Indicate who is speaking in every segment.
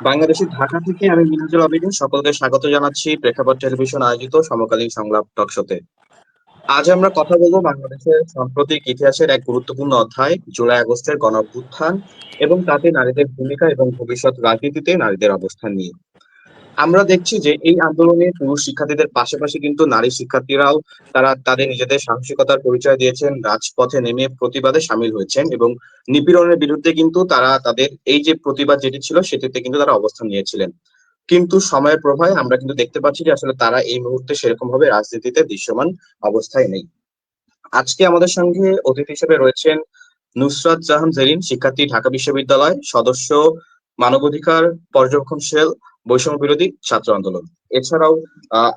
Speaker 1: বাংলাদেশের ঢাকা থেকে আমি মিনাজুল আবেদীন সকলকে স্বাগত জানাচ্ছি প্রেক্ষাপট টেলিভিশন আয়োজিত সমকালীন সংলাপ টকশোতে। আজ আমরা কথা বলবো বাংলাদেশের সাম্প্রতিক ইতিহাসের এক গুরুত্বপূর্ণ অধ্যায় জুলাই আগস্টের গণঅভ্যুত্থান এবং তাতে নারীদের ভূমিকা এবং ভবিষ্যৎ রাজনীতিতে নারীদের অবস্থান নিয়ে। আমরা দেখছি যে এই আন্দোলনে পুরুষ শিক্ষার্থীদের পাশাপাশি কিন্তু নারী শিক্ষার্থীরাও তারা তাদের নিজেদের সাহসিকতার পরিচয় দিয়েছেন, রাজপথে নেমে প্রতিবাদে সামিল হয়েছেন এবং নিপীড়নের বিরুদ্ধে কিন্তু তারা তাদের এই যে প্রতিবাদ যেটি ছিল সেটিতে কিন্তু তারা অবস্থান নিয়েছিলেন। কিন্তু সময়ের প্রভাবে আমরা কিন্তু দেখতে পাচ্ছি যে আসলে তারা এই মুহূর্তে সেরকম ভাবে রাজনীতিতে দৃশ্যমান অবস্থায় নেই। আজকে আমাদের সঙ্গে অতিথি হিসেবে রয়েছেন নুসরাত জাহান জেরিন, শিক্ষার্থী, ঢাকা বিশ্ববিদ্যালয়, সদস্য, মানবাধিকার পর্যবেক্ষণ সেল, বৈষম্য বিরোধী ছাত্র আন্দোলন। এছাড়াও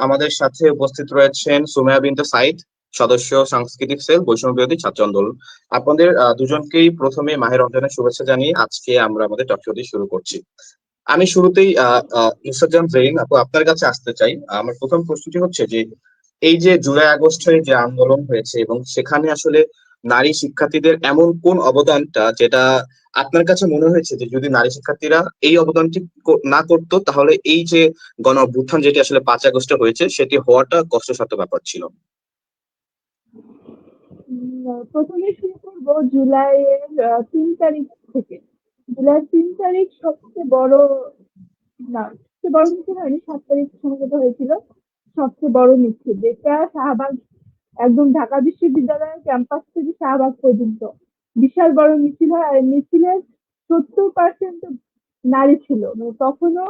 Speaker 1: আমাদের সাথে উপস্থিত রয়েছেন সুমাইয়া বিনতে সাইদ, সদস্য, সাংস্কৃতিক সেল, বৈষম্য বিরোধী ছাত্র আন্দোলন। আপনাদের দুজনকেই প্রথমে মাহে রমজানের শুভেচ্ছা জানিয়ে আজকে আমরা আমাদের টক শোটি শুরু করছি। আমি শুরুতেই নুসরাত জাহান জেরিন আপু আপনার কাছে আসতে চাই। আমার প্রথম প্রশ্নটি হচ্ছে যে এই যে জুলাই আগস্টে যে আন্দোলন হয়েছে এবং সেখানে আসলে নারী শিক্ষার্থীদের এমন কোন অবদানটা যেটা আপনার কাছে মনে হয়েছে যে যদি নারী শিক্ষার্থীরা এই অবদানটি না করতো তাহলে এই যে গণ অভ্যুত্থান যেটি আসলে 5 আগস্টে হয়েছে সেটি হওয়াটা কষ্টসাধ্য ব্যাপার ছিল।
Speaker 2: প্রথমে শুরু করবো জুলাইয়ের 3 তারিখ থেকে। জুলাই 3 তারিখ সবচেয়ে বড়, না সবচেয়ে বড় মিছিল হয়নি, 7 তারিখ সম্ভবত হয়েছিল সবচেয়ে বড় মিছিল, যেটা শাহবাগ, একদম ঢাকা বিশ্ববিদ্যালয়ের ক্যাম্পাস থেকে শাহবাগ পর্যন্ত বিশাল বড় মিছিল হয়। আর এই মিছিলের 70% নারী ছিল, মানে তখনও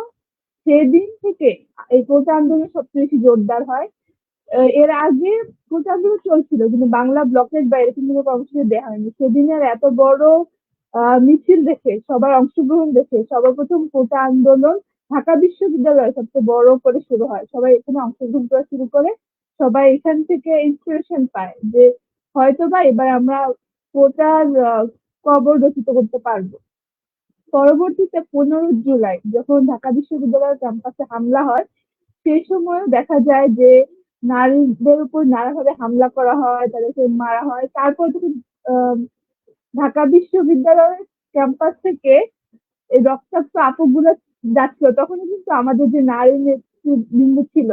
Speaker 2: সেদিন থেকে এই কোটা আন্দোলন সবচেয়ে বেশি জোরদার হয়। এর আগে কোটা আন্দোলন চলছিল কিন্তু বাংলা ব্লকের বাইরে কিন্তু কোনো কর্মসূচি দেওয়া হয়নি। সেদিনের এত বড় মিছিল দেখে, সবার অংশগ্রহণ দেখে সর্বপ্রথম কোটা আন্দোলন ঢাকা বিশ্ববিদ্যালয়ে সবচেয়ে বড় করে শুরু হয়। সবাই এখানে অংশগ্রহণ করা শুরু করে, সবাই এখান থেকে ইন্সপিরেশন পায় যে হয়তোবা এবার আমরা কোটার কবর রচিত করতে পারবো। পরবর্তীতে 15 জুলাই যখন ঢাকা বিশ্ববিদ্যালয়ের ক্যাম্পাসে হামলা হয়, সেই সময় দেখা যায় যে নারীদের উপর নানাভাবে হামলা করা হয়, তাদেরকে মারা হয়। তারপর যখন আহ, ঢাকা বিশ্ববিদ্যালয়ের ক্যাম্পাস থেকে এই রক্তাক্ত আপুগুলো যাচ্ছিল, তখন কিন্তু আমাদের যে নারী নেতৃবৃন্দ ছিল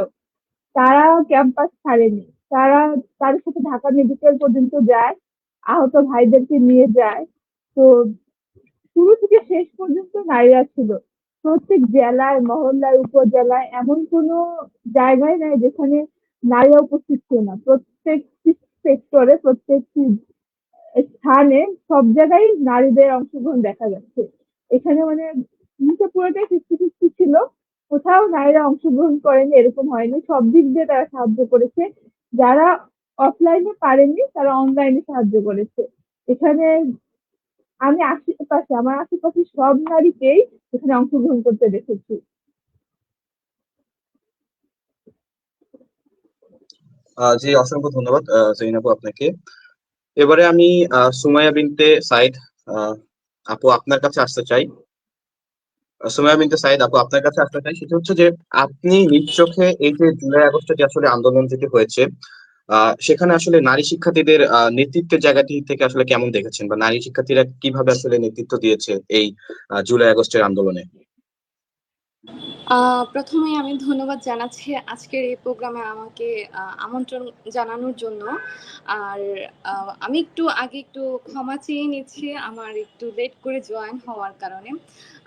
Speaker 2: তারা ক্যাম্পাস ছাড়েনি। তারা তাদের সাথে ঢাকা মেডিকেল পর্যন্ত যায়, আহত ভাইদেরকে নিয়ে যায়। তো শুরু থেকে শেষ পর্যন্ত নারীরা ছিল। প্রত্যেক জেলায়, মহল্লায়, উপজেলায় এমন কোনো জায়গায় নাই যেখানে নারীরা উপস্থিত ছিল না। প্রত্যেকটি সেক্টরে, প্রত্যেকটি স্থানে, সব জায়গায় নারীদের অংশগ্রহণ দেখা যাচ্ছে। এখানে মানে জিনিসটা পুরোটাই 50-50 ছিল। কোথাও নারীরা অংশগ্রহণ করেনি এরকম হয়নি, সব দিক দিয়ে তারা সাহায্য করেছে। যারা অফলাইনে পারেনি তারা অনলাইনে সাহায্য করেছে। এখানে আমি আশেপাশে, আমার আশেপাশে সব নারীকেই এখানে অংশগ্রহণ করতে দেখেছি।
Speaker 1: জি, অসংখ্য ধন্যবাদ জৈন আপু আপনাকে। এবারে আমি সুমাইয়া বিনতে সাইদ আহ, আপু আপনার কাছে আসতে চাই। সুমাইয়া বিনতে সাইদ আপু আপনার কাছে আসতে চাই, সেটা হচ্ছে যে আপনি নিজ চোখে এই যে জুলাই আগস্টে যে আসলে আন্দোলন যেটি হয়েছে সেখানে আসলে নারী শিক্ষার্থীদের নেতৃত্বের জায়গাটি থেকে আসলে কেমন দেখেছেন বা নারী শিক্ষার্থীরা কিভাবে আসলে নেতৃত্ব দিয়েছে এই জুলাই আগস্টের আন্দোলনে।
Speaker 3: প্রথমেই আমি ধন্যবাদ জানাচ্ছি আজকের এই প্রোগ্রামে আমাকে আমন্ত্রণ জানানোর জন্য। আর আমি একটু আগে একটু ক্ষমা চেয়ে নিচ্ছি আমার একটু লেট করে জয়েন হওয়ার কারণে।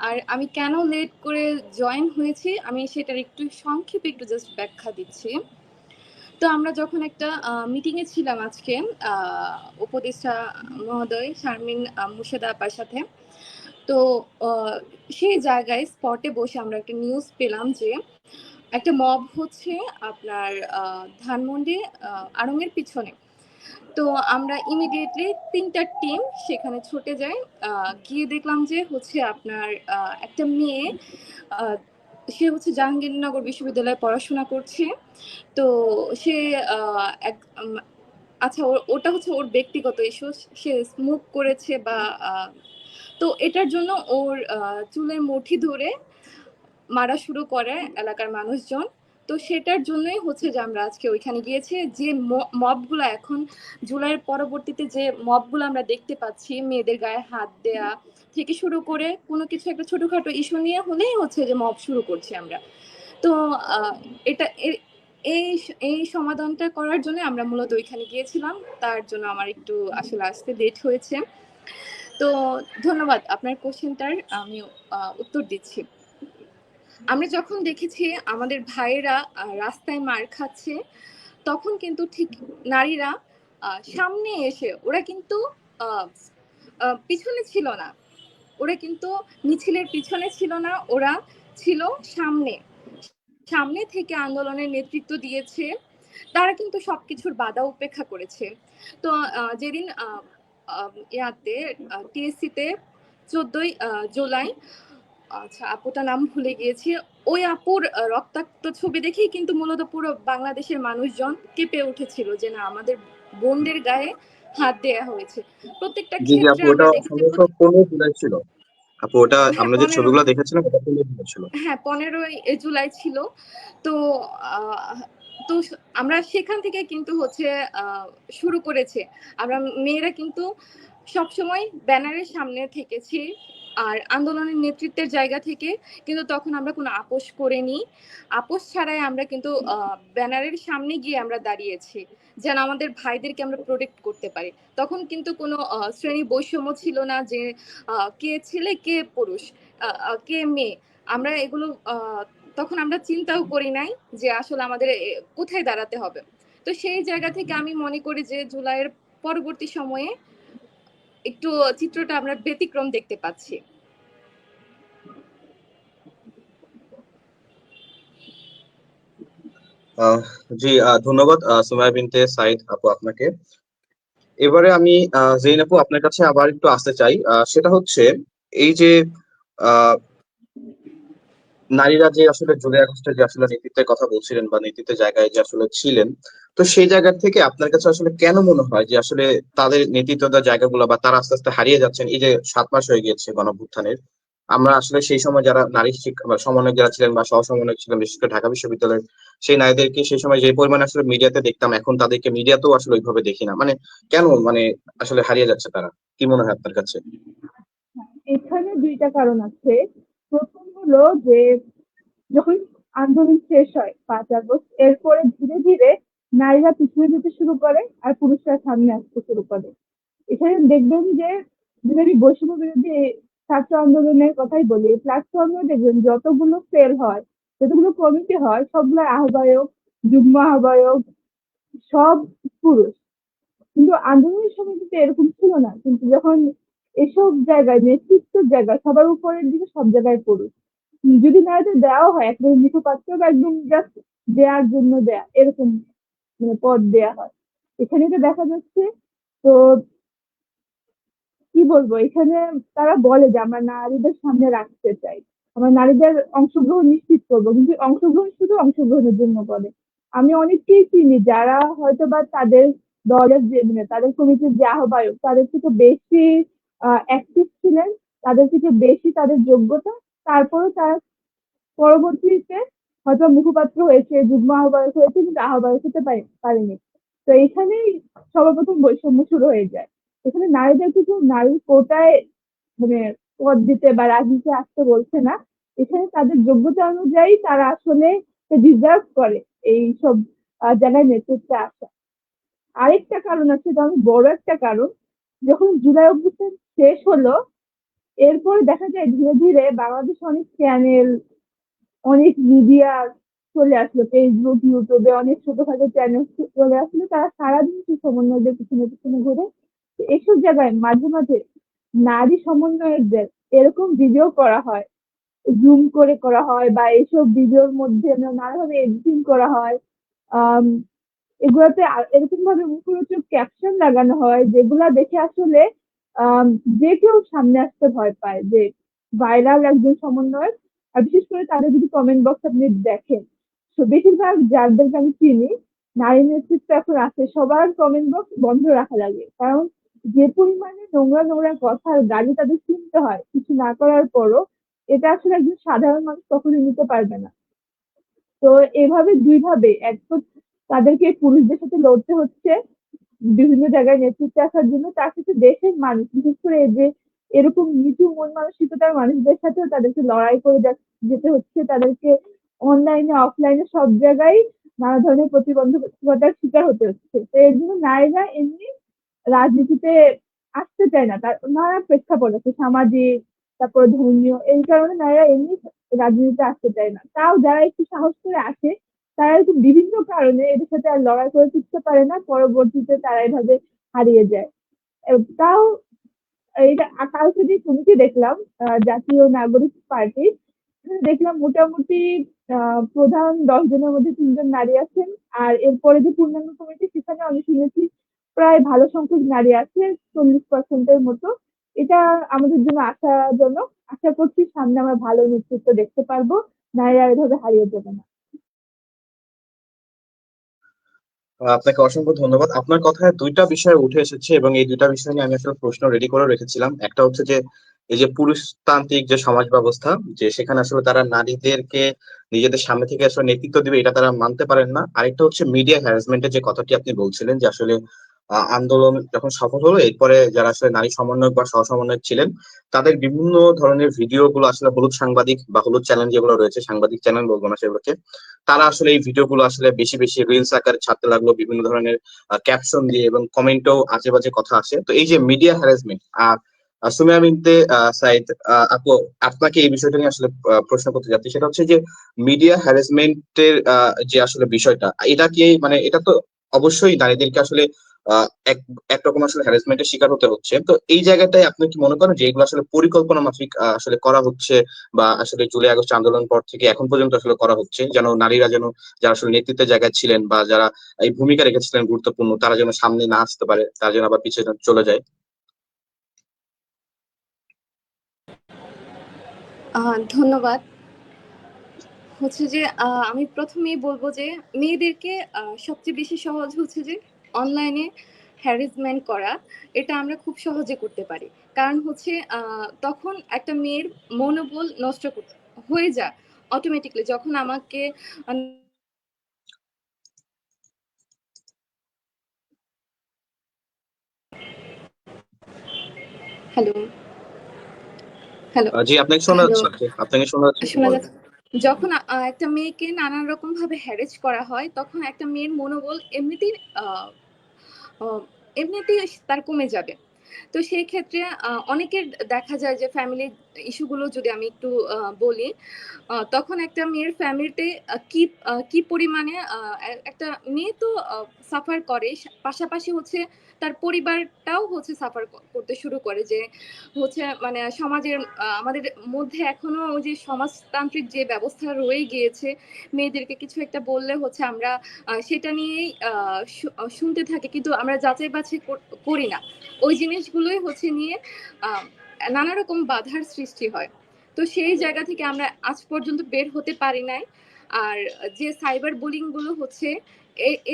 Speaker 3: আর আমি কেন লেট করে জয়েন হয়েছি আমি সেটার একটু সংক্ষেপে একটু জাস্ট ব্যাখ্যা দিচ্ছি। তো আমরা যখন একটা মিটিংয়ে ছিলাম আজকে উপদেষ্টা মহোদয় শারমিন মুর্শেদা আপার সাথে, তো সেই জায়গায় স্পটে বসে আমরা একটা নিউজ পেলাম যে একটা মব হচ্ছে আপনার ধানমন্ডি আড়ংয়ের পিছনে। তো আমরা ইমিডিয়েটলি 3টা টিম সেখানে ছুটে যাই। গিয়ে দেখলাম যে হচ্ছে আপনার একটা মেয়ে, আহ, সে হচ্ছে জাহাঙ্গীরনগর বিশ্ববিদ্যালয়ে পড়াশোনা করছে। তো সে আচ্ছা ওটা হচ্ছে ওর ব্যক্তিগত ইস্যু, সে স্মোক করেছে বা তো এটার জন্য ওর চুলের মুঠি ধরে মারা শুরু করে এলাকার মানুষজন। তো সেটার জন্যই হচ্ছে যে আমরা আজকে ওইখানে গিয়েছি। যে মবগুলো এখন জুলাইয়ের পরবর্তীতে যে মবগুলো আমরা দেখতে পাচ্ছি, মেয়েদের গায়ে হাত দেয়া থেকে শুরু করে কোনো কিছু একটা ছোটখাটো ইস্যু নিয়ে হলেই হচ্ছে যে মব শুরু করছি আমরা। তো এটা এই এই সমাধানটা করার জন্য আমরা মূলত ওইখানে গিয়েছিলাম। তার জন্য আমার একটু আসলে আসতে লেট হয়েছে। তো ধন্যবাদ, আপনার কোশ্চেনটার আমি উত্তর দিচ্ছি। আমরা যখন দেখেছি আমাদের ভাইয়েরা রাস্তায় মার খাচ্ছে, তখন কিন্তু ঠিক নারীরা সামনে এসে, ওরা কিন্তু পিছনে ছিল না, ওরা কিন্তু মিছিলের পিছনে ছিল না, ওরা ছিল সামনে। সামনে থেকে আন্দোলনের নেতৃত্ব দিয়েছে। তারা কিন্তু সবকিছুর বাধা উপেক্ষা করেছে। তো যেদিন ইয়াতে টিএসসিতে 14ই জুলাই, আচ্ছা আপুটার নাম ভুলে গিয়েছি, ওই আপুর রক্তাক্ত ছবি দেখেই কিন্তু মূলত পুরো বাংলাদেশের মানুষজন কেঁপে উঠেছিল যে না, আমাদের বোনদের গায়ে হাত দেয়া হয়েছে। প্রত্যেকটা
Speaker 1: জি জি
Speaker 3: ক্ষেত্রে
Speaker 1: আপু, ওটা
Speaker 3: আমরা দেখেছি।
Speaker 1: সম্ভবত 15 জুলাই ছিল। আপু ওটা
Speaker 3: হ্যাঁ
Speaker 1: আমরা যে
Speaker 3: 15,
Speaker 1: ছবিগুলো দেখেছিলাম ওটা 15 জুলাই ছিল।
Speaker 3: হ্যাঁ 15ই জুলাই ছিল। তো আহ, তো আমরা সেখান থেকে কিন্তু হচ্ছে শুরু করেছে। আমরা মেয়েরা কিন্তু সবসময় ব্যানারের সামনে থেকেছি আর আন্দোলনের নেতৃত্বের জায়গা থেকে, কিন্তু তখন আমরা কোনো আপোষ করিনি। আপোষ ছাড়াই আমরা কিন্তু ব্যানারের সামনে গিয়ে আমরা দাঁড়িয়েছি যেন আমাদের ভাইদেরকে আমরা প্রোটেক্ট করতে পারি। তখন কিন্তু কোনো শ্রেণী বৈষম্য ছিল না যে কে ছেলে কে পুরুষ, কে মেয়ে। আমরা এগুলো তখন আমরা চিন্তাও করি নাই যে আসলে আমাদের কোথায় দাঁড়াতে হবে। তো সেই জায়গা থেকে আমি মনে করি যে জুলাইয়ের পরবর্তী সময়ে একটু চিত্রটা আমরা ব্যতিক্রম দেখতে পাচ্ছি।
Speaker 1: আহ, জি ধন্যবাদ সুমাইয়া বিনতে সাইদ আপু আপনাকে। এবারে আমি জেইন আপু আপনার কাছে আবার একটু আসতে চাই, সেটা হচ্ছে এই যে আহ নারীরা যে আসলে জুলাই আগস্টে যে আসলে নেতৃত্বের কথা বলছিলেন বা নেতৃত্বের জায়গায় যে আসলে ছিলেন, তো সেই জায়গা থেকে আপনার কাছে আসলে কেন মনে হয় যে আসলে তাদের নেতৃত্ব দেওয়ার জায়গাগুলো বা তারা আস্তে আস্তে হারিয়ে যাচ্ছেন? এই যে 7 মাস হয়ে গিয়েছে গণঅভ্যুত্থানের, আমরা আসলে সেই সময় যারা নারী শিক্ষা বা সমন্বয়ক যারা ছিলেন বা সহ সমন্বয়ক ছিলেন বিশেষ করে ঢাকা বিশ্ববিদ্যালয়ের, সেই নারীদেরকে সেই সময় যে পরিমাণে আসলে মিডিয়াতে দেখতাম, এখন তাদেরকে মিডিয়াতেও আসলে ওইভাবে দেখি না। মানে কেন মানে আসলে হারিয়ে যাচ্ছে তারা? কি মনে হয় আপনার কাছে?
Speaker 2: এখানে দুইটা কারণ আছে। প্রথম হলো যে যখন আন্দোলন শেষ হয় 5 আগস্ট, এরপরে ধীরে ধীরে নারীরা পিছনে যেতে শুরু করে আর পুরুষরা সামনে আসতে শুরু করে। এখানে দেখবেন যে যদি বৈষম্য বিরোধী ছাত্র আন্দোলনের কথাই বলি, প্ল্যাটফর্মে দেখবেন যতগুলো সেল হয়, যতগুলো কমিটি হয়, সবগুলোর আহ্বায়ক, যুগ্ম আহ্বায়ক সব পুরুষ। কিন্তু আন্দোলনের সময় কিন্তু এরকম ছিল না। কিন্তু যখন এসব জায়গায় নেতৃত্বের জায়গায় সবার উপরের দিকে সব জায়গায় পুরুষ। যদি নারীদের দেওয়া হয় একদম মুখপাত্র বা একদম জাস্ট দেওয়ার জন্য দেয়া, এরকম মানে পদ দেয়া হয়। এখানে তো দেখা যাচ্ছে। তো কি বলবো, এখানে তারা বলে যে আমরা নারীদের সামনে রাখতে চাই, আমরা নারীদের অংশগ্রহণ নিশ্চিত করবো, কিন্তু অংশগ্রহণ শুধু অংশগ্রহণের জন্য বলে। আমি অনেককেই চিনি যারা হয়তো বা তাদের দলের যে মানে তাদের কমিটির যে আহ্বায়ক তাদের থেকে বেশি অ্যাক্টিভ ছিলেন, তাদের থেকে বেশি তাদের যোগ্যতা, তারপরেও তারা পরবর্তীতে হয়তো মুখপাত্র হয়েছে, যুগ্ম আহ্বায়ক হয়েছে, কিন্তু আহ্বায়ক হতে পারেনি। তো এখানেই সর্বপ্রথম বৈষম্য শুরু হয়ে যায়। এখানে নারীদের কিছু নারী কোটায় মানে পদ দিতে বা রাজনীতি আসতে বলছে না। এখানে তাদের যোগ্যতা অনুযায়ী তারা আসলে ডিজার্ভ করে এই সব জায়গায় নেতৃত্বে আসা। আরেকটা কারণ আছে, এটা অনেক বড় একটা কারণ। যখন জুলাই অভ্যুত্থান শেষ হলো, এরপরে দেখা যায় ধীরে ধীরে বাংলাদেশে অনেক চ্যানেল, অনেক মিডিয়া চলে আসলো, ফেসবুক ইউটিউবে অনেক ছোটখাটো চ্যানেল চলে আসলো। তারা সারাদিন সেই সমন্বয়কদের পিছনে পিছনে ঘুরে। তো এসব জায়গায় মাঝে মাঝে নারী সমন্বয়কদের এরকম ভিডিও করা হয়, জুম করে করা হয়, বা এইসব ভিডিওর মধ্যে নানাভাবে এডিটিং করা হয়। আম, এগুলোতে এরকম ভাবে মুখরোচক ক্যাপশন লাগানো হয় যেগুলা দেখে আসলে আম, যে কেউ সামনে আসতে ভয় পায় যে ভাইরাল একজন সমন্বয়ক। আর বিশেষ করে তাদের যদি কমেন্ট বক্স আপনি দেখেন, তো বেশিরভাগ যাদেরকে আমি চিনি নারী নেতৃত্ব এখন আছে, সবার কমেন্ট বক্স বন্ধ রাখা লাগে। কারণ যে পরিমাণে নোংরা নোংরা কথা আর গালি তাদের শুনতে হয় কিছু না করার পরও, এটা আসলে একজন সাধারণ মানুষ কখনোই নিতে পারবে না। তো এভাবে দুই ভাবে, এক তো তাদেরকে পুরুষদের সাথে লড়তে হচ্ছে বিভিন্ন জায়গায় নেতৃত্বে আসার জন্য, তার সাথে দেশের মানুষ, বিশেষ করে এই যে এরকম নিচু মন মানসিকতার মানুষদের সাথেও তাদেরকে লড়াই করে যেতে হচ্ছে। তাদেরকে অনলাইনে অফলাইনে সব জায়গায় নানা ধরনের প্রতিবন্ধকতার শিকার হতে হচ্ছে। তো এর জন্য নারীরা এমনি রাজনীতিতে আসতে চায় না, তার নানা প্রেক্ষাপট আছে, সামাজিক, তারপর ধর্মীয়, এই কারণে নারীরা এমনি রাজনীতিতে আসতে চায় না। তাও যারা একটু সাহস করে আসে, তারা কিন্তু বিভিন্ন কারণে এদের সাথে আর লড়াই করে টিকতে পারে না, পরবর্তীতে তারা এভাবে হারিয়ে যায়। তাও এইটা কালকে যে কমিটি দেখলাম, জাতীয় নাগরিক পার্টি, দেখলাম মোটামুটি প্রধান 10 জনের মধ্যে 3 জন নারী আছেন। আর এরপরে যে পূর্ণাঙ্গ কমিটি, সেখানে আমি শুনেছি প্রায় ভালো সংখ্যক নারী আছে, 40% মতো। এটা আমাদের জন্য আশাজনক। আশা করছি সামনে আমরা ভালো নেতৃত্ব দেখতে পারবো, নারীরা এভাবে হারিয়ে যাবে না।
Speaker 1: আপনাকে অসংখ্য ধন্যবাদ। আপনার কথায় দুইটা বিষয় উঠে এসেছে এবং এই দুইটা বিষয় নিয়ে আমি আসলে প্রশ্ন রেডি করে রেখেছিলাম। একটা হচ্ছে যে এই যে পুরুষতান্ত্রিক যে সমাজ ব্যবস্থা, যে সেখানে আসলে তারা নারীদেরকে নিজেদের সামনে থেকে আসলে নেতৃত্ব দিবে এটা তারা মানতে পারেন না। আরেকটা হচ্ছে মিডিয়া হ্যারাসমেন্টের যে কথাটি আপনি বলছিলেন, যে আসলে আন্দোলন যখন সফল হলো, এরপরে যারা আসলে নারী সমন্বয়ক বা সহ সমন্বয়ক ছিলেন, তাদের বিভিন্ন ধরনের ভিডিও গুলো আসলে হলুদ সাংবাদিক বা হলুদ চ্যানেল যেগুলো রয়েছে, সাংবাদিক চ্যানেল বলবো না সেগুলোকে, তারা আসলে এই ভিডিওগুলো আসলে বেশি বেশি রিলস আকারে ছাড়তে লাগলো, বিভিন্ন ধরনের ক্যাপশন দিয়ে, এবং কমেন্টেও আজে বাজে কথা আসে। তো এই যে মিডিয়া হ্যারাসমেন্ট, সুমিয়া বিনতে সাইদ, আপু, আপনাকে এই বিষয়টা নিয়ে আসলে প্রশ্ন করতে যাচ্ছি। সেটা হচ্ছে যে মিডিয়া হ্যারাসমেন্টের যে আসলে বিষয়টা, এটা কি মানে এটা তো অবশ্যই নারীদেরকে আসলে এক একরকম আসলে হ্যারাসমেন্টের শিকার হতে হচ্ছে। তো এই জায়গাটায় আপনি কি মনে করেন যে এগুলো আসলে পরিকল্পনা মাফিক আসলে করা হচ্ছে, বা আসলে জুলাই আগস্ট আন্দোলন পর থেকে এখন পর্যন্ত আসলে করা হচ্ছে, যেন নারীরা যেন, যারা আসলে নেতৃত্বের জায়গায় ছিলেন বা যারা এই ভূমিকা রেখেছিলেন গুরুত্বপূর্ণ, তারা যেন সামনে না আসতে পারে, তারা যেন আবার পিছিয়ে চলে যায়?
Speaker 3: ধন্যবাদ। হচ্ছে যে আমি প্রথমেই বলবো যে মেয়েদেরকে সবচেয়ে বেশি সহজ হচ্ছে যে অনলাইনে হ্যারাসমেন্ট করা। এটা আমরা খুব সহজে করতে পারি। কারণ হচ্ছে তখন একটা মেয়ের মনোবল নষ্ট হয়ে যায় অটোমেটিকলি, যখন আমাকে হ্যালো, হ্যালো,
Speaker 1: জি, আপনাকে শোনা
Speaker 3: হ্যালো,
Speaker 1: যাচ্ছে আপু, আপনাকে শোনা যাচ্ছে, একটু
Speaker 3: শোনা
Speaker 1: বলেন।
Speaker 3: যাচ্ছে? যখন একটা মেয়েকে নানান রকম ভাবে হ্যারেস করা হয়, তখন একটা মেয়ের মনোবল এমনিতেই আহ আহ, এমনিতেই তার কমে যাবে। তো সেই ক্ষেত্রে অনেকের দেখা যায় যে ফ্যামিলির ইস্যুগুলো যদি আমি একটু বলি, তখন একটা মেয়ের ফ্যামিলিতে কি পরিমাণে একটা মেয়ে তো সাফার করে, পাশাপাশি হচ্ছে তার পরিবারটাও হচ্ছে সাফার করতে শুরু করে। যে হচ্ছে মানে সমাজের আমাদের মধ্যে এখনো ওই যে সমাজতান্ত্রিক যে ব্যবস্থা রয়ে গিয়েছে, মেয়েদেরকে কিছু একটা বললে হচ্ছে আমরা সেটা নিয়েই শুনতে থাকি, কিন্তু আমরা যাচাই বাছাই করি না। ওই জিনিসগুলোই হচ্ছে নিয়ে আহ, নানা রকম বাধার সৃষ্টি হয়। তো সেই জায়গা থেকে আমরা আজ পর্যন্ত বের হতে পারি নাই। আর যে সাইবার বুলিং গুলো হচ্ছে,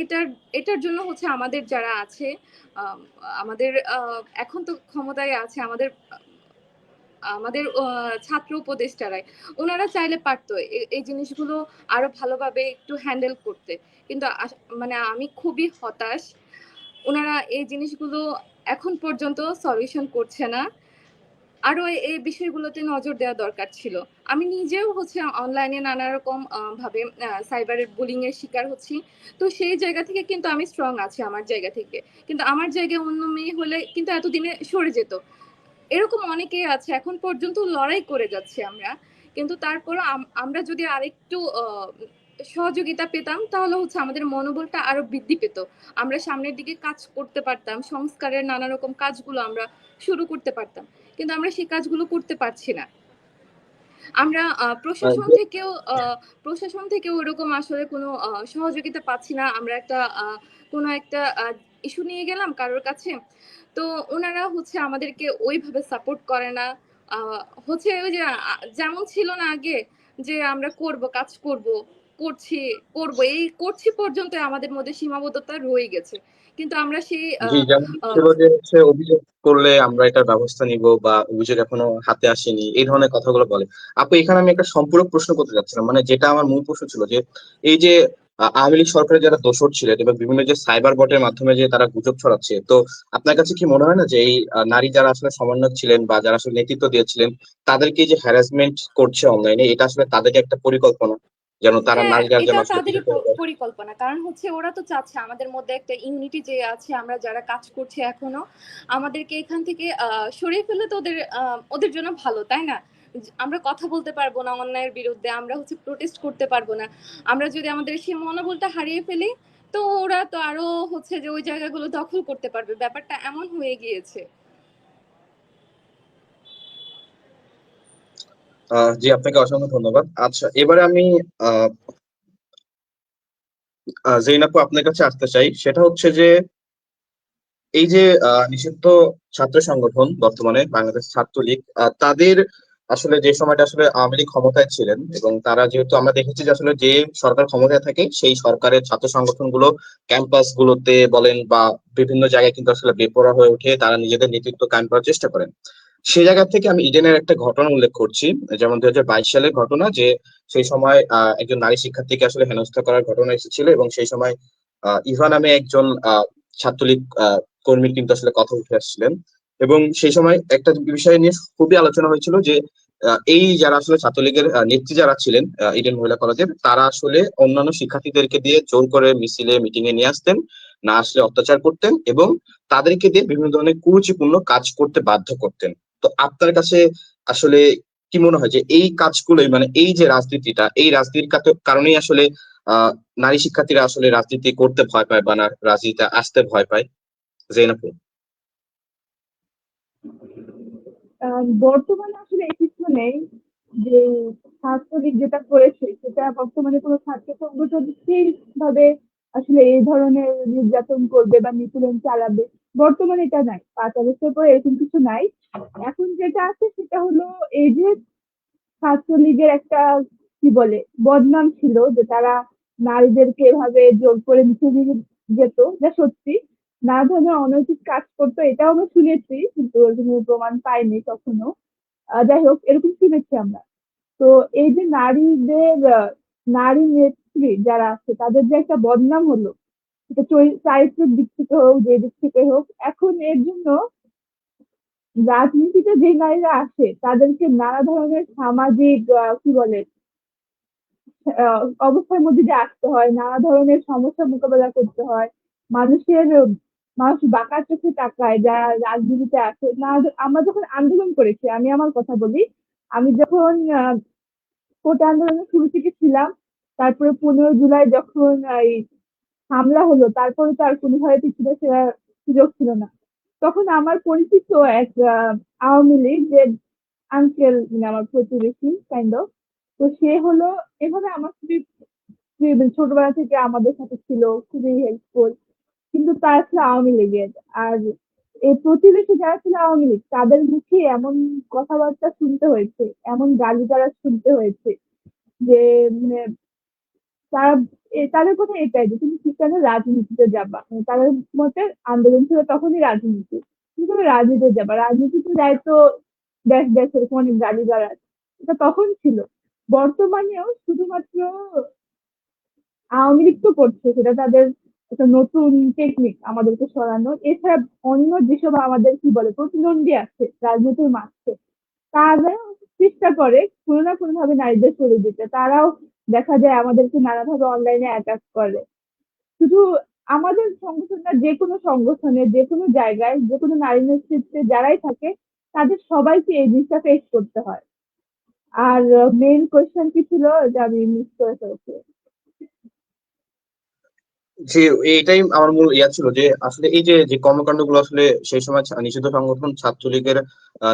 Speaker 3: এটার এটার জন্য হচ্ছে আমাদের যারা আছে, আম, আমাদের এখন তো ক্ষমতায় আছে আমাদের আমাদের ছাত্র উপদেষ্টারাই, ওনারা চাইলে পারতো এই জিনিসগুলো আরো ভালোভাবে একটু হ্যান্ডেল করতে। কিন্তু মানে আমি খুবই হতাশ, ওনারা এই জিনিসগুলো এখন পর্যন্ত সলিউশন করছে না। আরো এই বিষয়গুলোতে নজর দেওয়া দরকার ছিল। আমি নিজেও হচ্ছে অনলাইনে নানা রকম ভাবে সাইবার বুলিং এর শিকার হচ্ছি। তো সেই জায়গা থেকে কিন্তু আমি স্ট্রং আছি আমার জায়গা থেকে। কিন্তু আমার জায়গায় অন্য মেয়ে হলে কিন্তু এতদিনে সরে যেত। এরকম অনেকেই আছে, এখন পর্যন্ত লড়াই করে যাচ্ছি আমরা। কিন্তু তারপরও আমরা যদি আরেকটু সহযোগিতা পেতাম, তাহলে হচ্ছে আমাদের মনোবলটা আরো বৃদ্ধি পেত। আমরা সামনের দিকে কাজ করতে পারতাম, সংস্কারের নানা রকম কাজগুলো আমরা শুরু করতে পারতাম। কিন্তু আমরা সেই কাজগুলো করতে পারছি না। আমরা প্রশাসন থেকেও ওরকম আসলে কোনো সহযোগিতা পাচ্ছি না। আমরা একটা কোনো একটা ইস্যু নিয়ে গেলাম কারোর কাছে, তো ওনারা হচ্ছে আমাদেরকে ওইভাবে সাপোর্ট করে না। হচ্ছে ওই যে যেমন ছিল না আগে, যে আমরা কাজ করব, করছি, করব, এই করছি পর্যন্ত আমাদের মধ্যে সীমাবদ্ধতা রয়ে গেছে। কিন্তু আমরা সেই
Speaker 1: জি, যেমন
Speaker 3: আহ,
Speaker 1: ছিল যে হচ্ছে অভিযোগ করলে আমরা এটার ব্যবস্থা নিব বা অভিযোগ এখনো হাতে আসেনি, এই ধরনের কথাগুলো বলে। আপু, এখানে আমি একটা সম্পূরক প্রশ্ন করতে চাচ্ছিলাম, মানে যেটা আমার মূল প্রশ্ন ছিল যে এই যে আওয়ামী লীগ সরকারের যারা দোসর ছিলেন এবং বিভিন্ন যে সাইবার বটের মাধ্যমে যে তারা গুজব ছড়াচ্ছে, তো আপনার কাছে কি মনে হয় না যে এই নারী যারা আসলে সমন্বয়ক ছিলেন বা যারা আসলে নেতৃত্ব দিয়েছিলেন, তাদেরকে যে হ্যারাসমেন্ট করছে অনলাইনে, এটা আসলে তাদের একটা পরিকল্পনা, যেন তারা
Speaker 3: হ্যাঁ,
Speaker 1: নারীরা যেন
Speaker 3: এটা
Speaker 1: আসলে
Speaker 3: তাদেরই
Speaker 1: বিরত হয়ে যায়?
Speaker 3: পরিকল্পনা। কারণ হচ্ছে ওরা তো চাচ্ছে আমাদের মধ্যে একটা ইউনিটি যে আছে, আমরা যারা কাজ করছি এখনো, আমাদেরকে এখান থেকে সরিয়ে ফেললে তো ওদের জন্য ভালো, তাই না? আমরা কথা বলতে পারবো না অন্যায়ের বিরুদ্ধে, আমরা হচ্ছে প্রোটেস্ট করতে পারবো না। আমরা যদি আমাদের সেই মনোবলটা হারিয়ে ফেলি, তো ওরা তো আরো হচ্ছে যে ওই জায়গাগুলো দখল করতে পারবে। ব্যাপারটা এমন হয়ে গিয়েছে।
Speaker 1: জি, আপনাকে অসংখ্য ধন্যবাদ। আচ্ছা, এবারে আমি আহ জেইন আপু আপনার কাছে আসতে চাই। সেটা হচ্ছে যে এই যে নিষিদ্ধ ছাত্র সংগঠন বর্তমানে বাংলাদেশ ছাত্রলীগ, তাদের আসলে যে সময়টা আসলে আওয়ামী লীগ ক্ষমতায় ছিলেন, এবং তারা যেহেতু আমরা দেখেছি যে আসলে যে সরকার ক্ষমতায় থাকে সেই সরকারের ছাত্র সংগঠন গুলো ক্যাম্পাস গুলোতে বলেন বা বিভিন্ন জায়গায় কিন্তু আসলে বেপরোয়া হয়ে উঠে তারা নিজেদের নেতৃত্ব কায়েম করার চেষ্টা করেন। সে জায়গা থেকে আমি ইডেনের একটা ঘটনা উল্লেখ করছি, যেমন 2022 সালের ঘটনা, যে সেই সময় একজন নারী শিক্ষার্থীকে আসলে হেনস্থা করার ঘটনা এসেছিল, এবং সেই সময় ইভা নামে একজন ছাত্রলীগ কর্মী কিন্তু আসলে কথা উঠে আসছিলেন। এবং সেই সময় একটা বিষয় নিয়ে খুবই আলোচনা হয়েছিল যে এই যারা আসলে ছাত্রলীগের নেত্রী যারা ছিলেন ইডেন মহিলা কলেজের, তারা আসলে অন্যান্য শিক্ষার্থীদেরকে দিয়ে জোর করে মিছিলে মিটিং এ নিয়ে আসতেন, না আসলে অত্যাচার করতেন এবং তাদেরকে দিয়ে বিভিন্ন ধরনের কুরুচিপূর্ণ কাজ করতে বাধ্য করতেন। তো আপনার কাছে আসলে কি মনে হয় যে এই কাজগুলোই, মানে এই যে রাজনীতিটা, এই রাজনীতির কারণেই আসলে আহ নারী শিক্ষার্থীরা আসলে রাজনীতি করতে ভয় পায় বা না রাজনীতিতে আসতে ভয় পায়? জেনাপু।
Speaker 2: বর্তমানে আসলে এই কিছু নেই যে ছাত্রলীগ যেটা করেছে সেটা বর্তমানে কোনো ছাত্র সংগঠন ভাবে আসলে এই ধরনের নির্যাতন করবে বা নিপীড়ন চালাবে, বর্তমানে এটা নাই। 5 বছর পরে এরকম কিছু নাই। এখন যেটা আছে সেটা হলো এই যে ছাত্রলীগের একটা কি বলে বদনাম ছিল যে তারা নারীদেরকে এভাবে জোর করে নিচে দিয়ে যেত, যা সত্যি। নানা ধরনের অনৈতিক কাজ করতো, এটাও আমরা শুনেছি, কিন্তু এর কোনো প্রমাণ পাইনি কখনো। যাই হোক, এরকম শুনেছি আমরা। তো এই যে নারীদের নারী নেত্রী যারা আছে তাদের যে একটা বদনাম হলো, সেটা চারিত্রিক দিক থেকে হোক, যে দিক থেকে হোক, এখন এর জন্য রাজনীতিতে যে নারীরা আসে তাদেরকে নানা ধরনের সামাজিক কি বলে অবস্থার মধ্যে দিয়ে আসতে হয়, নানা ধরনের সমস্যার মোকাবেলা করতে হয়। মানুষের মানুষ বাঁকা চোখে তাকায় যারা রাজনীতিতে আসে না। আমরা যখন আন্দোলন করেছি, আমি আমার কথা বলি, আমি যখন কোটা আন্দোলনের শুরু থেকে ছিলাম, তারপরে 15 জুলাই যখন এই হামলা হলো, তারপরে তো আর কোনোভাবে পিছনে ফেরার সুযোগ ছিল না। তখন আমার পরিচিত এক আওয়ামী লীগ যে আঙ্কেল, মানে আমার প্রতিবেশী কাইন্ড অফ, তো সে হলো এভাবে আমার খুবই ছোটবেলা থেকে আমাদের সাথে ছিল, খুবই হেল্পফুল। কিন্তু তারা ছিল আওয়ামী লীগের। আর এই প্রতিবেশী যারা ছিল আওয়ামী লীগ, তাদের মুখে এমন কথাবার্তা শুনতে হয়েছে, এমন গালিগালাজ শুনতে হয়েছে যে মানে তারা তাদের কথা এটাই যে তুমি কি কেন রাজনীতিতে যাবা, মানে তাদের মতে আন্দোলন ছিল তখনই রাজনীতি, তুমি কেন রাজনীতিতে যাবা, রাজনীতিতে যাই তো দেশ দেশ এরকম অনেক গালিগালাজ, এটা তখন ছিল। বর্তমানেও শুধুমাত্র আওয়ামী লীগ তো করছে, সেটা তাদের একটা নতুন টেকনিক আমাদেরকে সরানোর। এছাড়া অন্য যেসব আমাদের কি বলে প্রতিদ্বন্দ্বী আছে রাজনীতির মাঠে, তারা চেষ্টা করে কোনো না কোনো ভাবে নারীদের সরে দিতে। তারাও দেখা যায় আমাদেরকে নানাভাবে অনলাইনে অ্যাটাক করে। শুধু আমাদের সংগঠন না, যে কোনো সংগঠনে, যে কোনো জায়গায়, যে কোনো নারী নেতৃত্বে যারাই থাকে, তাদের সবাইকে এই জিনিসটা ফেস করতে হয়। আর মেইন কোয়েশ্চেন কি ছিল যে আমি মিস করে ফেলছি।
Speaker 1: যে এইটাই আমার মূল ইয়া ছিল যে আসলে এই যে যে কর্মকাণ্ডগুলো আসলে সেই সময় নিষিদ্ধ সংগঠন ছাত্রলীগের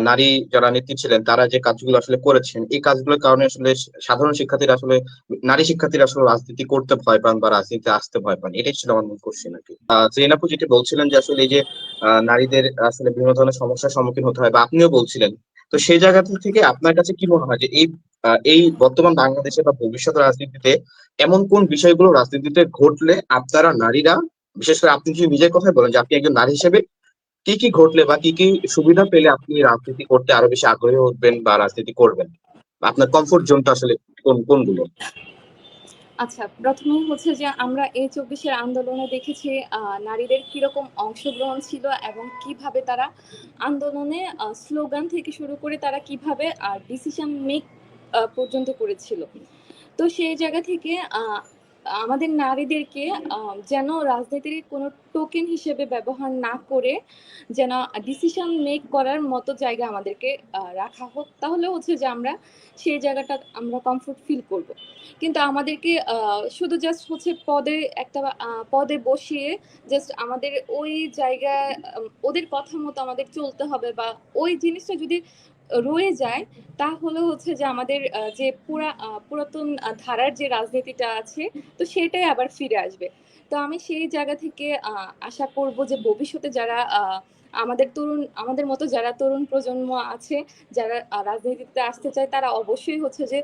Speaker 1: নারী যারা নেত্রী ছিলেন তারা যে কাজগুলো আসলে করেছেন, এই কাজগুলোর কারণে আসলে সাধারণ শিক্ষার্থীরা আসলে, নারী শিক্ষার্থীরা আসলে রাজনীতি করতে ভয় পান বা রাজনীতিতে আসতে ভয় পান। এটাই ছিল আমার মূল কোশ্চেন আর কি। জেনাপু যেটা বলছিলেন যে আসলে এই যে নারীদের আসলে বিভিন্ন ধরনের সমস্যার সম্মুখীন হতে হয়, বা আপনিও বলছিলেন তো সেই জায়গা থেকে আপনার কাছে কি মনে হয় যে এই বর্তমান বাংলাদেশে বা ভবিষ্যৎ রাজনীতিতে এমন কোন বিষয়গুলো রাজনীতিতে ঘটলে আপনারা নারীরা, বিশেষ করে আপনি যদি নিজের কথাই বলেন যে আপনি একজন নারী হিসেবে কি কি ঘটলে বা কি কি সুবিধা পেলে আপনি রাজনীতি করতে আরো বেশি আগ্রহী হবেন বা রাজনীতি করবেন? আপনার কমফোর্ট জোনটা আসলে কোনগুলো?
Speaker 3: আচ্ছা, প্রথমেই হচ্ছে যে আমরা এই ২৪-এর আন্দোলনে দেখেছি নারীদের কিরকম অংশগ্রহণ ছিল এবং কিভাবে তারা আন্দোলনে স্লোগান থেকে শুরু করে তারা কিভাবে ডিসিশন মেক পর্যন্ত করেছিল। তো সেই জায়গা থেকে আমাদের নারীদেরকে যেন রাজনীতির কোনো টোকেন হিসেবে ব্যবহার না করে যেন ডিসিশন মেক করার মতো জায়গা আমাদেরকে রাখা হোক, তাহলে হচ্ছে যে আমরা সেই জায়গাটা আমরা কমফোর্ট ফিল করব। কিন্তু আমাদেরকে শুধু জাস্ট হচ্ছে পদে বসিয়ে জাস্ট আমাদের ওই জায়গায় ওদের কথা মতো আমাদের চলতে হবে, বা ওই জিনিসটা যদি রয়ে যায়, তাহলে হচ্ছে যে আমাদের যে পুরাতন ধারার যে রাজনীতিটা আছে, তো সেটাই আবার ফিরে আসবে। তো আমি সেই জায়গা থেকে আশা করব যে ভবিষ্যতে যারা আমাদের মতো যারা তরুণ প্রজন্ম আছে, যারা রাজনীতিতে আসতে চায়, তারা অবশ্যই হচ্ছে যে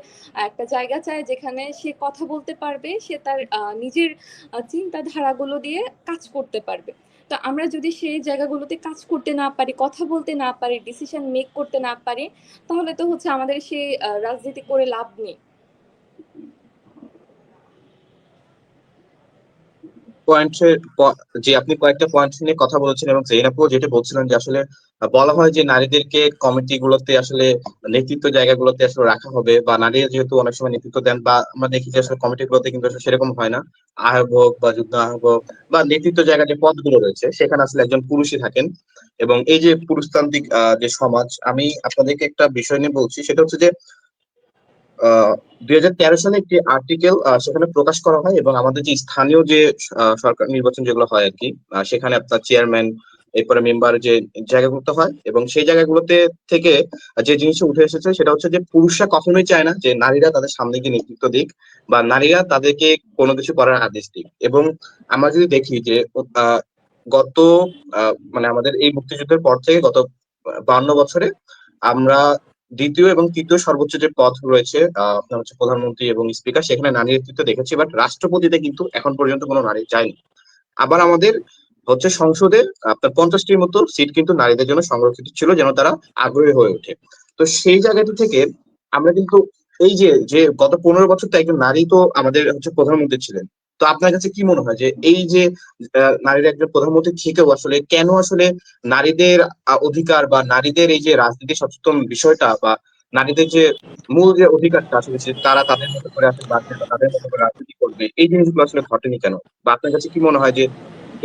Speaker 3: একটা জায়গা চায় যেখানে সে কথা বলতে পারবে, সে তার নিজের চিন্তাধারাগুলো দিয়ে কাজ করতে পারবে। তো আমরা যদি সেই জায়গাগুলোতে কাজ করতে না পারি, কথা বলতে না পারি, ডিসিশন মেক করতে না পারি, তাহলে তো হচ্ছে আমাদের সেই রাজনীতি করে লাভ নেই।
Speaker 1: পয়েন্টের যে আপনি কয়েকটা পয়েন্ট নিয়ে কথা বলেছেন এবং জেনাপু যেটা বলছিলেন যে আসলে বলা হয় যে নারীদেরকে কমিটি গুলোতে আসলে নেতৃত্ব জায়গাগুলোতে আসলে রাখা হবে, বা নারীরা যেহেতু অনেক সময় নেতৃত্ব দেন, বা আমরা দেখি যে আসলে কমিটি গুলোতে কিন্তু আসলে সেরকম হয় না। আহ্বায়ক বা যুগ্ম আহ্বায়ক বা নেতৃত্ব জায়গায় যে পদগুলো রয়েছে সেখানে আসলে একজন পুরুষই থাকেন। এবং এই যে পুরুষতান্ত্রিক যে সমাজ, আমি আপনাদেরকে একটা বিষয় নিয়ে বলছি, সেটা হচ্ছে যে 2013 সালে একটি আর্টিকেল সেখানে প্রকাশ করা হয়, এবং আমাদের যে স্থানীয় যে সরকার নির্বাচন যেগুলো হয় আর কি, সেখানে আপনার চেয়ারম্যান, এরপরে মেম্বার যে জায়গাগুলোতে হয়, এবং সেই জায়গাগুলোতে থেকে যে জিনিসটা উঠে এসেছে সেটা হচ্ছে যে পুরুষরা কখনোই চায় না যে নারীরা তাদের সামনে গিয়ে নেতৃত্ব দিক বা নারীরা তাদেরকে কোনো কিছু করার আদেশ দিক। এবং আমরা যদি দেখি যে আহ, গত মানে আমাদের এই মুক্তিযুদ্ধের পর থেকে গত 52 বছরে আমরা দ্বিতীয় এবং তৃতীয় সর্বোচ্চ যে পদ রয়েছে আপনার হচ্ছে প্রধানমন্ত্রী এবং স্পিকার, সেখানে নারী নেতৃত্ব দেখেছি, বাট রাষ্ট্রপতিতে কিন্তু এখন পর্যন্ত কোনো নারী যায়নি। আবার আমাদের হচ্ছে সংসদে আপনার 50টির মতো সিট কিন্তু নারীদের জন্য সংরক্ষিত ছিল, যেন তারা আগ্রহী হয়ে ওঠে। তো সেই জায়গাটি থেকে আমরা কিন্তু এই যে যে গত 15 বছর তো একজন নারী তো আমাদের হচ্ছে প্রধানমন্ত্রী ছিলেন। তো আপনার কাছে কি মনে হয় যে এই যে নারীরা একজন প্রধানমন্ত্রী থেকেও আসলে কেন আসলে নারীদের অধিকার বা নারীদের এই যে রাজনীতি সচেতন বিষয়টা বা নারীদের যে মূল যে অধিকারটা আসলে তারা তাদের মতো করে আসলে বাঁচবে বা তাদের মতো করে রাজনীতি করবে, এই জিনিসগুলো আসলে ঘটেনি কেন? বা আপনার কাছে কি মনে হয় যে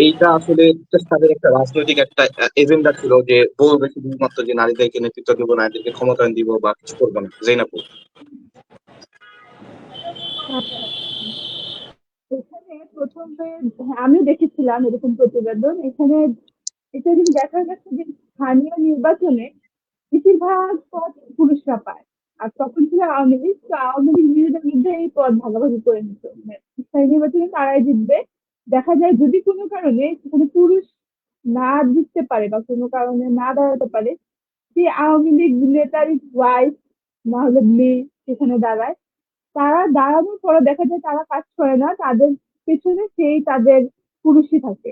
Speaker 1: এইটা আসলে just তাদের একটা রাজনৈতিক একটা এজেন্ডা ছিল যে বলবে শুধুমাত্র যে নারীদেরকে নেতৃত্ব দিব, নারীদেরকে ক্ষমতায়ন দিব বা কিছু করবো না? জৈনাপুর।
Speaker 2: আচ্ছা, এখানে প্রথমে আমিও দেখেছিলাম এরকম প্রতিবেদন। এখানে এটা কিন্তু দেখা যাচ্ছে যে স্থানীয় নির্বাচনে বেশিরভাগ পদ পুরুষরা পায়। আর তখন ছিল আওয়ামী লীগ, তো আওয়ামী লীগ নিজেদের মধ্যে এই পদ ভাগাভাগি করে নিত। মানে স্থায়ী নির্বাচনে তারাই জিতবে। দেখা যায় যদি কোনো কারণে কোনো পুরুষ না জিততে পারে বা কোনো কারণে না দাঁড়াতে পারে, সেই আওয়ামী লীগ নেতার ওয়াইফ না হলে মেয়ে সেখানে দাঁড়ায়। তারা দাঁড়ানোর পরে দেখা যায় তারা কাজ করে না, তাদের পেছনে সেই তাদের পুরুষই থাকে।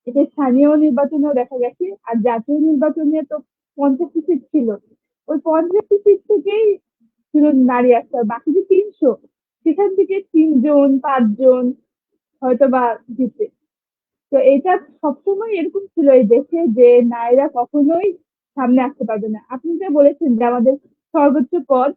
Speaker 2: এটা স্থানীয় নির্বাচনেও দেখা গেছে। আর জাতীয় নির্বাচনে তো 50টি সিট ছিল, ওই 50টি সিট থেকেই ছিল নারী আসতো, আর বাকি যে 300 সেখান থেকে 3 জন 5 জন হয়তো বা জিতে। তো এটা সবসময় এরকম ছিল এই দেশে যে নারীরা কখনোই সামনে আসতে পারবে না। আপনি যে বলেছেন যে আমাদের সর্বোচ্চ পদ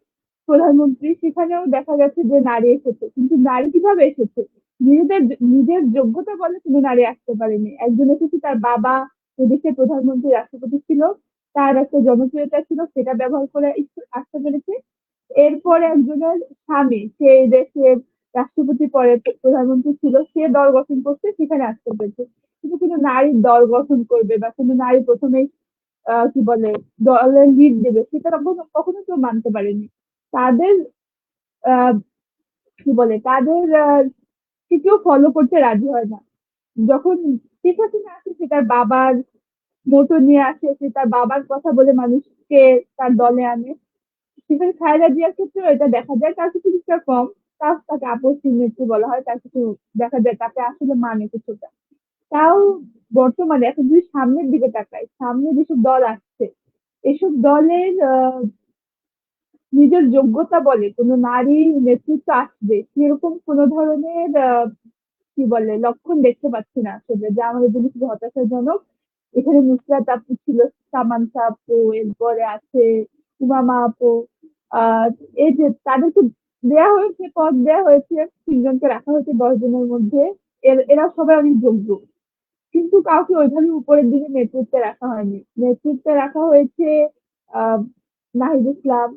Speaker 2: প্রধানমন্ত্রী, সেখানেও দেখা গেছে যে নারী এসেছে, কিন্তু নারী কিভাবে এসেছে? নিজেদের নিজের যোগ্যতা বলে কোনো নারী আসতে পারেনি। একজন এসেছে, তার বাবা এদেশের প্রধানমন্ত্রী রাষ্ট্রপতি ছিল, তার একটা জনপ্রিয়তা ছিল, সেটা ব্যবহার করে একটু আসতে পেরেছে। এরপরে একজনের স্বামী, সে এই দেশের রাষ্ট্রপতি পরে প্রধানমন্ত্রী ছিল, সে দল গঠন করছে, সেখানে আসতে পেরেছে। কিন্তু কোনো নারী দল গঠন করবে বা কোনো নারী প্রথমেই কি বলে দলের লিড দেবে, সেটা কখনো কখনো কেউ মানতে পারেনি। তাদের আহ কি বলে তাদের কে কেউ ফলো করতে রাজি হয় না। যখন শেখ হাসিনা আসে, সে তার বাবার মতো নিয়ে আসে, সে তার বাবার কথা বলে মানুষকে পুরুষকে তার দলে আনে। সেখানে খালেদা জিয়ার ক্ষেত্রেও এটা দেখা যায়, তার কিছু কিছুটা কম, তাও তাকে আপসহীন নেত্রী বলা হয়, তার কিছু দেখা যায় তাকে আসলে মানে কিছুটা। তাও বর্তমানে এখন যদি সামনের দিকে তাকাই, সামনে যেসব দল আসছে, এসব দলের নিজের যোগ্যতা বলে কোনো নারী নেতৃত্ব আসবে সেরকম কোনো ধরনের কি বলে লক্ষণ দেখতে পাচ্ছি না আসলে, যা আমাদের জন্য খুবই হতাশাজনক। এখানে নুসরাত আপু ছিল, সামান্থা আপু, এরপরে আছে উমামা আপু। আহ এই যে তাদেরকে দেয়া হয়েছে, পদ দেয়া হয়েছে, 3 জনকে রাখা হয়েছে 10 জনের মধ্যে। এরা সবাই অনেক যোগ্য, কিন্তু কাউকে ওইভাবে উপরের দিকে নেতৃত্বে রাখা হয়নি। নেতৃত্বে রাখা হয়েছে আহ নাহিদ ইসলাম।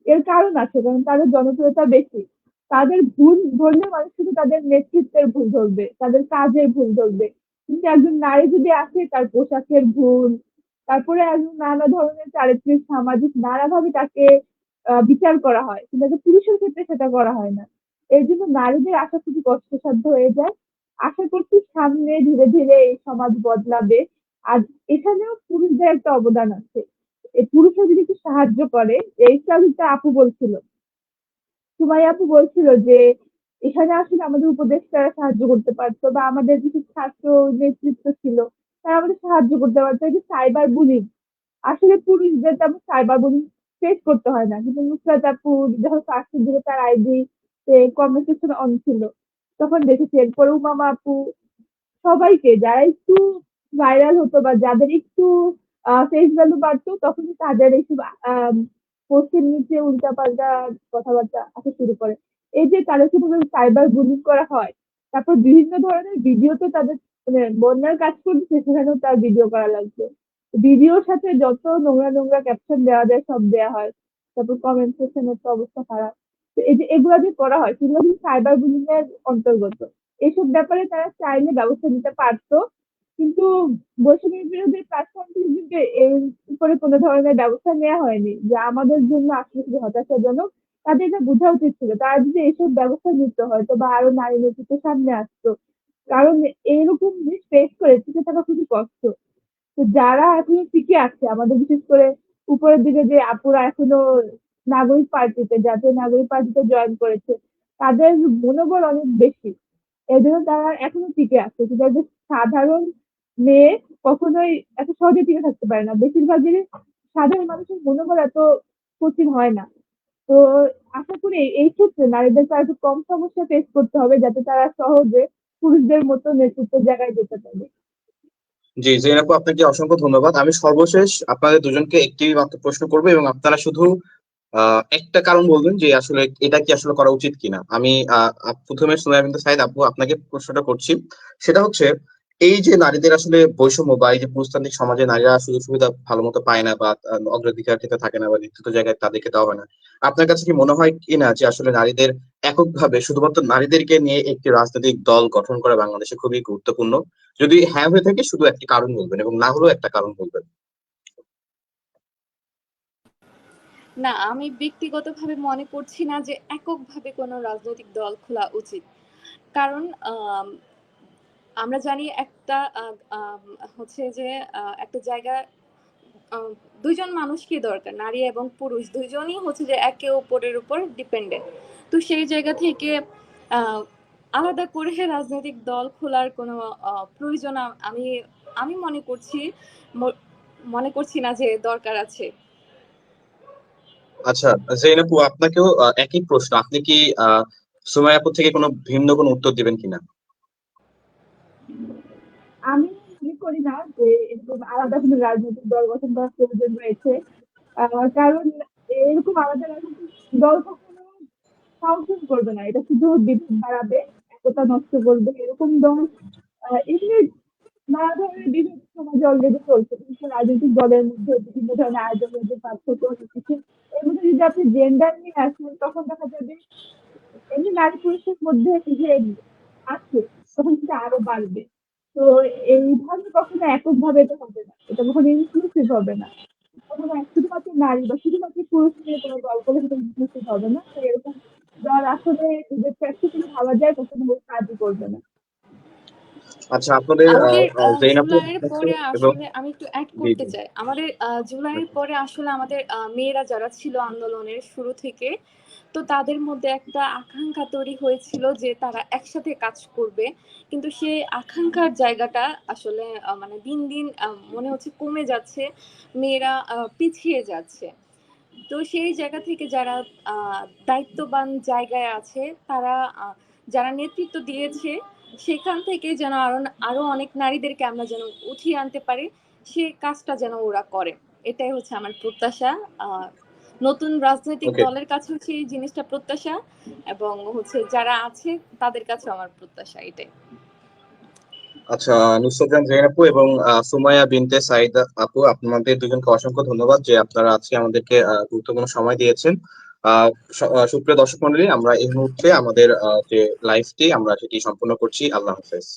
Speaker 2: এর কারণ আছে, কারণ তাদের জনপ্রিয়তা বেশি। তাদের ভুল ধরলে মানুষ শুধু তাদের নেতৃত্বের ভুল ধরবে, তাদের কাজের ভুল ধরবে। কিন্তু একজন নারী যদি আসে, তার পোশাকের ভুল, তারপরে একজন নানা ধরনের চারিত্রিক সামাজিক নানাভাবে তাকে বিচার করা হয়, কিন্তু একটা পুরুষের ক্ষেত্রে সেটা করা হয় না। এর জন্য নারীদের আসা খুবই কষ্টসাধ্য হয়ে যায়। আশা করছি সামনে ধীরে ধীরে এই সমাজ বদলাবে। আর এখানেও পুরুষদের একটা অবদান আছে। এই পুরুষরা যদি একটু সাহায্য করে, এইটা কিন্তু আপু বলছিল, সুমাইয়া আপু বলছিল যে এখানে আসলে আমাদের উপদেষ্টারা সাহায্য করতে পারতো, বা আমাদের কিছু ছাত্র নেতৃত্ব ছিল, তারা আমাদের সাহায্য করতে পারতো। এই যে সাইবার বুলিং, আসলে পুরুষদের তেমন সাইবার বুলিং ফেস করতে হয় না, কিন্তু নুসরাত আপু যখন ফার্স্টের দিকে তার আইডি কনভারসেশন অন ছিল, তখন দেখেছি। এরপরে উমামা আপু, সবাইকে যারা একটু ভাইরাল হতো বা যাদের একটু ফেস ভ্যালু বাড়তো, তখনই তাদের এইসব পোস্টের নিচে উল্টাপাল্টা কথাবার্তা আসা শুরু করে। এই যে তাদের কিভাবে সাইবার বুলিং করা হয়, তারপর বিভিন্ন ধরনের ভিডিওতে তাদের মানে বন্যার কাজ করছে, সেখানেও তার ভিডিও করা লাগছে। ভিডিওর সাথে যত নোংরা নোংরা ক্যাপশন দেওয়া যায় সব দেওয়া হয়। তারপর কমেন্ট সেকশনের তো অবস্থা খারাপ। তো এই যে এগুলো যে করা হয়, সেগুলো কিন্তু সাইবার বুলিং এর অন্তর্গত। এসব ব্যাপারে তারা চাইলে ব্যবস্থা নিতে পারতো, কিন্তু বৈষম্য বিরোধী প্ল্যাটফর্ম থেকে কিন্তু এর উপরে কোনো ধরনের ব্যবস্থা নেওয়া হয়নি, যা আমাদের জন্য আসলে খুবই হতাশাজনক। তাদের এটা বোঝা উচিত ছিল, তারা যদি এইসব ব্যবস্থা নিত হয়তো বা আরো নারী নেতৃত্ব সামনে আসতো। কারণ এইরকম জিনিস ফেস করে টিকে থাকা খুবই কষ্ট। তো যারা এখনো টিকে আছে, আমাদের বিশেষ করে উপরের দিকে যে আপুরা এখনো নাগরিক পার্টিতে, জাতীয় নাগরিক পার্টিতে জয়েন করেছে, তাদের মনোবল অনেক বেশি। এই জন্য তারা এখনো টিকে আছে, কিন্তু একজন সাধারণ মেয়ে কখনোই এত সহজে টিকে থাকতে পারে না। বেশিরভাগই সাধারণ মানুষের মনোবল এত কঠিন হয় না। তো আশা করি এই ক্ষেত্রে নারীদেরকে আর একটু কম সমস্যা ফেস করতে হবে, যাতে তারা সহজে পুরুষদের মতো নেতৃত্বের জায়গায় যেতে পারে।
Speaker 1: জি জেন আপু, আপনাকে অসংখ্য ধন্যবাদ। আমি সর্বশেষ আপনাদের দুজনকে একটি মাত্র প্রশ্ন করবো এবং আপনারা শুধু একটা কারণ বলবেন যে আসলে এটা কি আসলে করা উচিত কিনা। আমি প্রথমে সুমাইয়া বিনতে সাইদ আপু আপনাকে প্রশ্নটা করছি। সেটা হচ্ছে, এই যে নারীদের আসলে বৈষম্য বা এই যে পুরুষতান্ত্রিক সমাজে নারীরা সুযোগ সুবিধা ভালো মতো পায় না বা অগ্রাধিকার ক্ষেত্রে থাকে না বা নেতৃত্ব জায়গায় তাদেরকে দেওয়া হয় না, আপনার কাছে কি মনে হয় কিনা যে আসলে নারীদের এককভাবে শুধুমাত্র নারীদেরকে নিয়ে একটি রাজনৈতিক দল গঠন করা বাংলাদেশে খুবই গুরুত্বপূর্ণ? যদি হ্যাঁ হয়ে থাকে শুধু একটি কারণ বলবেন, এবং না হলেও একটা কারণ বলবেন।
Speaker 3: না, আমি ব্যক্তিগতভাবে মনে করছি না যে এককভাবে কোনো রাজনৈতিক দল খোলা উচিত। কারণ আমরা জানি একটা হচ্ছে যে একটা জায়গা আহ, দুইজন মানুষকে দরকার, নারী এবং পুরুষ দুইজনই হচ্ছে যে একে অপরের উপর ডিপেন্ডেন্ট। তো সেই জায়গা থেকে আহ, আলাদা করে রাজনৈতিক দল খোলার কোনো প্রয়োজন আমি আমি মনে করছি না যে দরকার আছে।
Speaker 1: আচ্ছা, জেন আপু, আপনাকেও একই প্রশ্ন। আপনি কি সুমাইয়া আপুর থেকে কোনো ভিন্ন কোনো উত্তর দিবেন কিনা?
Speaker 2: আমি মনে করি না যে এরকম আলাদা কোনো রাজনৈতিক দল গঠন করার প্রয়োজন রয়েছে। কারণ এরকম আলাদা রাজনৈতিক দল কখনো ফাংশন করবে না, এটা শুধু বিভেদ বাড়াবে, একতা নষ্ট করবে। এরকম দল এমনি নানা ধরনের বিভেদ সমাজে অলরেডি চলছে, কিন্তু রাজনৈতিক দলের মধ্যে বিভিন্ন ধরনের আয়োজনের যে পার্থক্য হচ্ছে, এর মধ্যে যদি আপনি জেন্ডার নিয়ে আসেন, তখন দেখা যাবে এমনি নারী পুরুষের মধ্যে যে আছে, তখন সেটা আরো বাড়বে। তো এইভাবে কখনো এককভাবে এটা হবে না, এটা কখনো ইনক্লুসিভ হবে না। কখনো শুধুমাত্র নারী বা শুধুমাত্র পুরুষ নিয়ে কোনো দল করলে সেটা ইনক্লুসিভ হবে না। তো এরকম দল আসলে যদি প্র্যাকটিক্যালি ভাবা যায়, কখনো কাজই করবে না।
Speaker 1: আচ্ছা, আপনাদের
Speaker 3: আমাদের
Speaker 1: জেনাপুর
Speaker 3: জুলাইয়ের পরে
Speaker 1: এবং
Speaker 3: আসলে আমি একটু অ্যাড
Speaker 1: জি
Speaker 3: করতে
Speaker 1: জি
Speaker 3: চাই। আমাদের জুলাইয়ের পরে আসলে আমাদের মেয়েরা যারা ছিল আন্দোলনের শুরু থেকে, তো তাদের মধ্যে একটা আকাঙ্ক্ষা তৈরি হয়েছিল যে তারা একসাথে কাজ করবে। কিন্তু সেই আকাঙ্ক্ষার জায়গাটা আসলে মানে দিন দিন মনে হচ্ছে কমে যাচ্ছে। মেয়েরা পিছিয়ে যাচ্ছে। তো সেই জায়গা থেকে যারা দায়িত্ববান জায়গায় আছে তারা যারা নেতৃত্ব দিয়েছে সেখান থেকে যেন আরো অনেক নারীদেরকে আমরা যেন উঠিয়ে আনতে পারি, সে কাজটা যেন ওরা করে। এটাই হচ্ছে আমার প্রত্যাশা। আহ, নতুন রাজনৈতিক
Speaker 1: ওকে।
Speaker 3: দলের কাছেও সেই জিনিসটা প্রত্যাশা, এবং হচ্ছে যারা আছে তাদের কাছেও আমার প্রত্যাশা এটাই।
Speaker 1: আচ্ছা, নুসরাত জাহান জেন আপু এবং সুমাইয়া বিনতে সাইদ আপু, আপনাদের দুজনকে অসংখ্য ধন্যবাদ যে আপনারা আজকে আমাদেরকে গুরুত্বপূর্ণ সময় দিয়েছেন। সুপ্রিয় দর্শক মন্ডলী, আমরা এই মুহূর্তে আমাদের যে লাইভটি আমরা সেটি সম্পূর্ণ করছি। আল্লাহ হাফেজ।